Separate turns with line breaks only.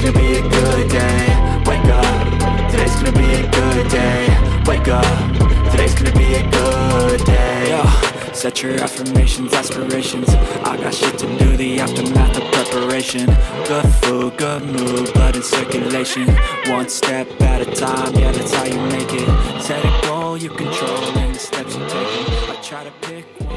gonna be a good day. Wake up, today's gonna be a good day. Wake up, today's gonna be a good day. Yo, set your affirmations, aspirations. I got shit to do, the aftermath of preparation. Good food, good mood, blood in circulation. One step at a time, yeah, that's how you make it. Set a goal you control and the steps you take. I try to pick one.